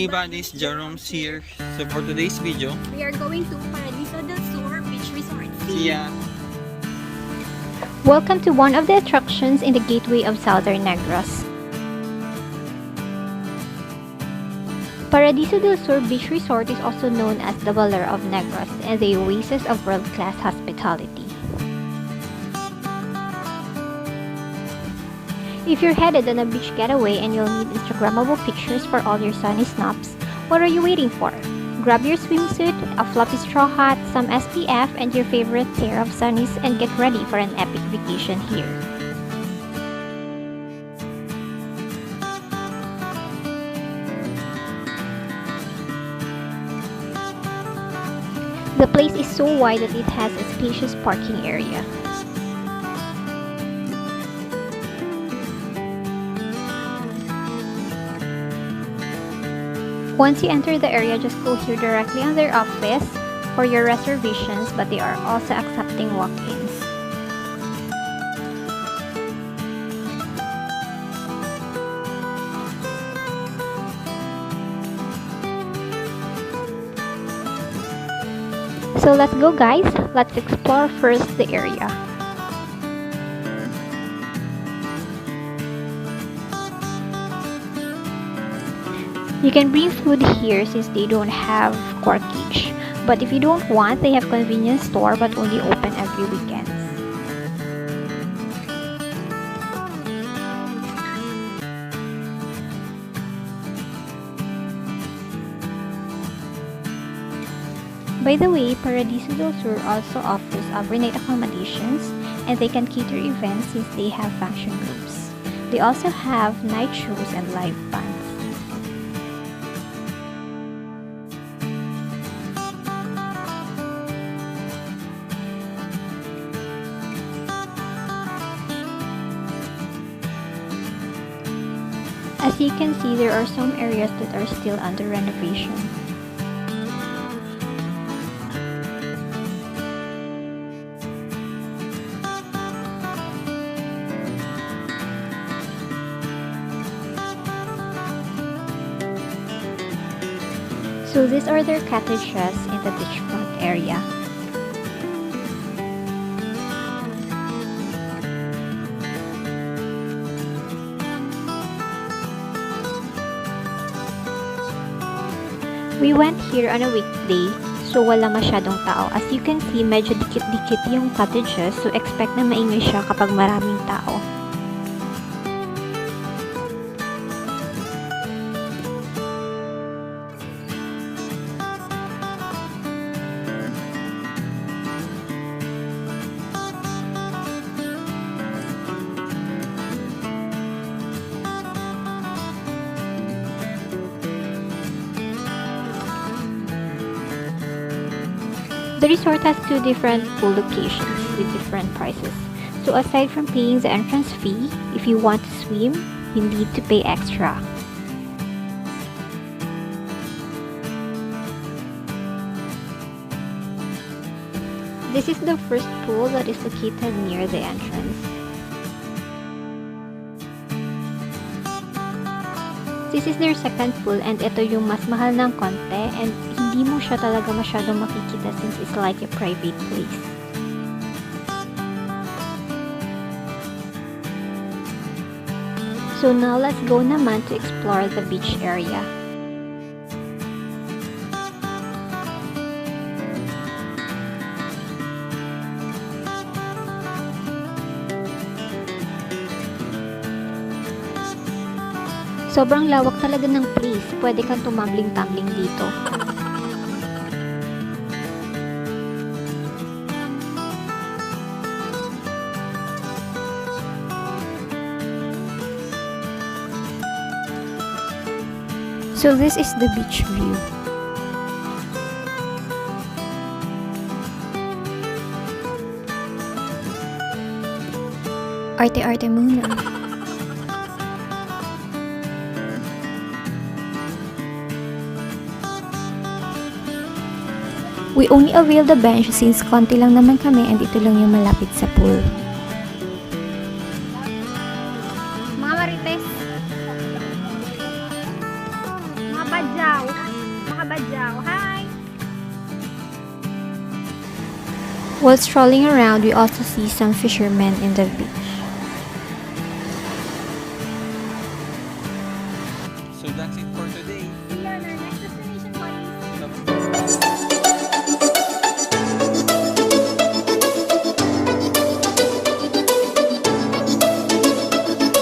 Hey buddies, Jaromsz here. So for today's video, we are going to Paradiso Del Sur Beach Resort. see ya! Welcome to one of the attractions in the gateway of southern Negros. Paradiso del Sur Beach Resort is also known as the Valor of Negros and the oasis of world-class hospitality. If you're headed on a beach getaway and you'll need Instagrammable pictures for all your sunny snaps, what are you waiting for? Grab your swimsuit, a fluffy straw hat, some SPF, and your favorite pair of sunnies and get ready for an epic vacation here. The place is so wide that it has a spacious parking area. Once you enter the area, just go here directly on their office for your reservations, but they are also accepting walk-ins. So let's go guys, let's explore first the area. You can bring food here since they don't have corkage. But if you don't want, they have convenience store but only open every weekend. By the way, Paradiso del Sur also offers overnight accommodations and they can cater events since they have function rooms. They also have night shows and live bands. As you can see, there are some areas that are still under renovation. So these are their cottages in the beachfront area. We went here on a weekday, so wala masyadong tao. As you can see, medyo dikit-dikit yung cottages, so expect na maingay siya kapag maraming tao. The resort has two different pool locations with different prices. So aside from paying the entrance fee, if you want to swim, you need to pay extra. This is the first pool that is located near the entrance. This is their second pool and ito yung mas mahal ng konti and hindi mo siya talaga masyadong makikita since it's like a private place. So now let's go naman to explore the beach area. Sobrang lawak talaga ng place. Pwede kang tumambling-tumbling dito. So this is the beach view. Arte-arte muna. We only avail the bench since konti lang naman kami and ito lang yung malapit sa pool. Mga marites! Mga badyaw! While strolling around, we also see some fishermen in the beach. So that's it for today. See you on our next